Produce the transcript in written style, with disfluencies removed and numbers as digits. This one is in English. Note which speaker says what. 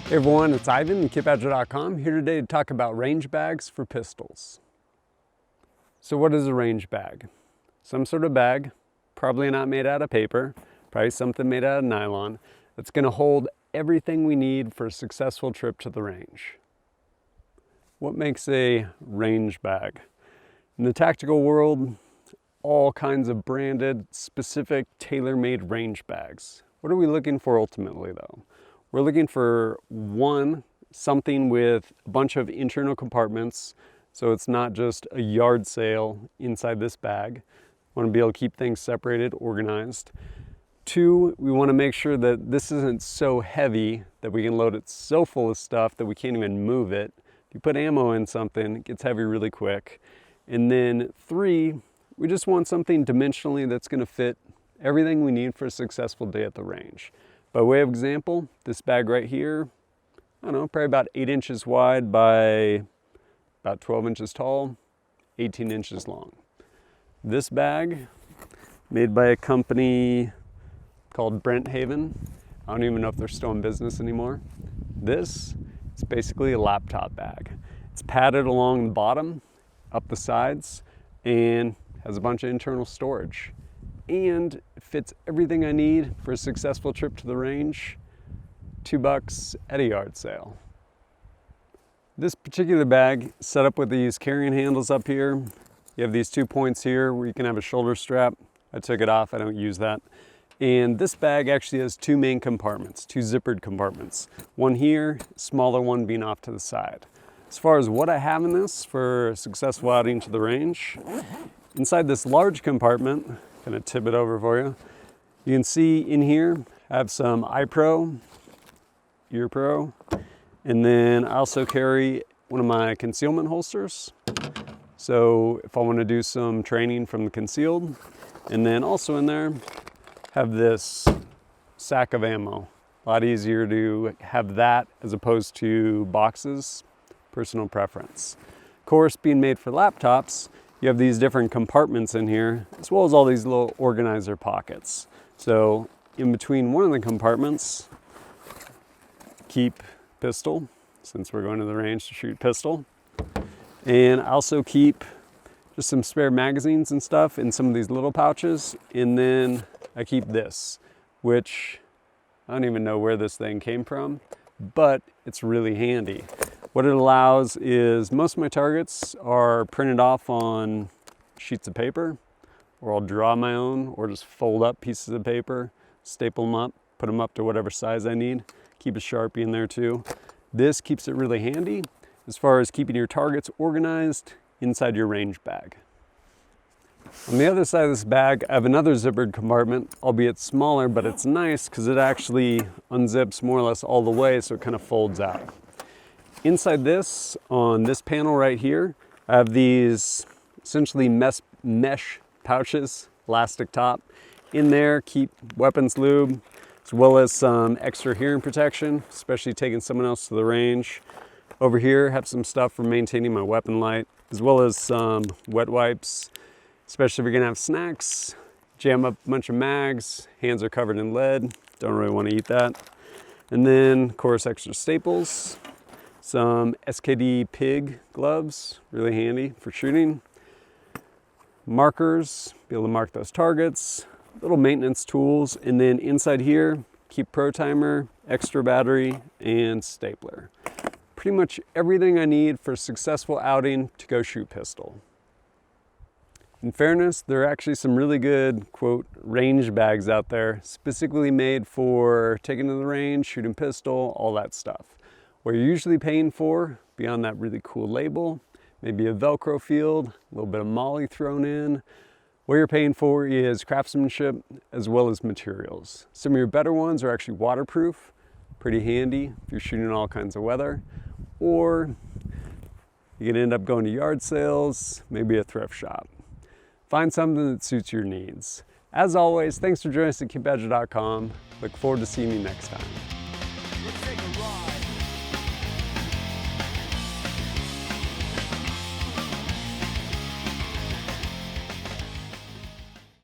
Speaker 1: Hey everyone, it's Ivan at KitBadger.com, here today to talk about range bags for pistols. So what is a range bag? Some sort of bag, probably not made out of paper, probably something made out of nylon, that's going to hold everything we need for a successful trip to the range. What makes a range bag? In the tactical world, all kinds of branded, specific, tailor-made range bags. What are we looking for ultimately though? We're looking for something with a bunch of internal compartments, so it's not just a yard sale inside this bag. We want to be able to keep things separated, organized. 2, we want to make sure that this isn't so heavy that we can load it so full of stuff that we can't even move it. If you put ammo in something, it gets heavy really quick. And then 3, we just want something dimensionally that's going to fit everything we need for a successful day at the range. By way of example, this bag right here, I don't know, probably about 8 inches wide by about 12 inches tall, 18 inches long. This bag, made by a company called Brent Haven. I don't even know if they're still in business anymore. This is basically a laptop bag. It's padded along the bottom, up the sides, and has a bunch of internal storage. And it fits everything I need for a successful trip to the range. $2 at a yard sale. This particular bag is set up with these carrying handles up here. You have these 2 points here where you can have a shoulder strap. I took it off, I don't use that. And this bag actually has 2 main compartments, 2 zippered compartments. One here, smaller one being off to the side. As far as what I have in this for a successful outing to the range, inside this large compartment, kind of tip it over for you. You can see in here, I have some eye pro, ear pro, and then I also carry one of my concealment holsters. So if I want to do some training from the concealed, and then also in there, have this sack of ammo. A lot easier to have that as opposed to boxes, personal preference. Of course, being made for laptops, you have these different compartments in here, as well as all these little organizer pockets. So in between one of the compartments, keep pistol, since we're going to the range to shoot pistol. And I also keep just some spare magazines and stuff in some of these little pouches. And then I keep this, which I don't even know where this thing came from, but it's really handy. What it allows is most of my targets are printed off on sheets of paper, or I'll draw my own, or just fold up pieces of paper, staple them up, put them up to whatever size I need. Keep a Sharpie in there too. This keeps it really handy as far as keeping your targets organized inside your range bag. On the other side of this bag, I have another zippered compartment, albeit smaller, but it's nice because it actually unzips more or less all the way, so it kind of folds out. Inside this, on this panel right here, I have these essentially mesh pouches, elastic top. In there, keep weapons lube, as well as some extra hearing protection, especially taking someone else to the range. Over here, have some stuff for maintaining my weapon light, as well as some wet wipes, especially if you're gonna have snacks, jam up a bunch of mags, hands are covered in lead, don't really wanna eat that. And then, of course, extra staples. Some SKD Pig gloves, really handy for shooting. Markers, be able to mark those targets. Little maintenance tools, and then inside here, keep pro timer, extra battery, and stapler. Pretty much everything I need for a successful outing to go shoot pistol. In fairness, there are actually some really good, quote, range bags out there, specifically made for taking to the range, shooting pistol, all that stuff. What you're usually paying for, beyond that really cool label, maybe a Velcro field, a little bit of MOLLE thrown in. What you're paying for is craftsmanship as well as materials. Some of your better ones are actually waterproof, pretty handy if you're shooting in all kinds of weather, or you can end up going to yard sales, maybe a thrift shop. Find something that suits your needs. As always, thanks for joining us at KitBadger.com. Look forward to seeing you next time.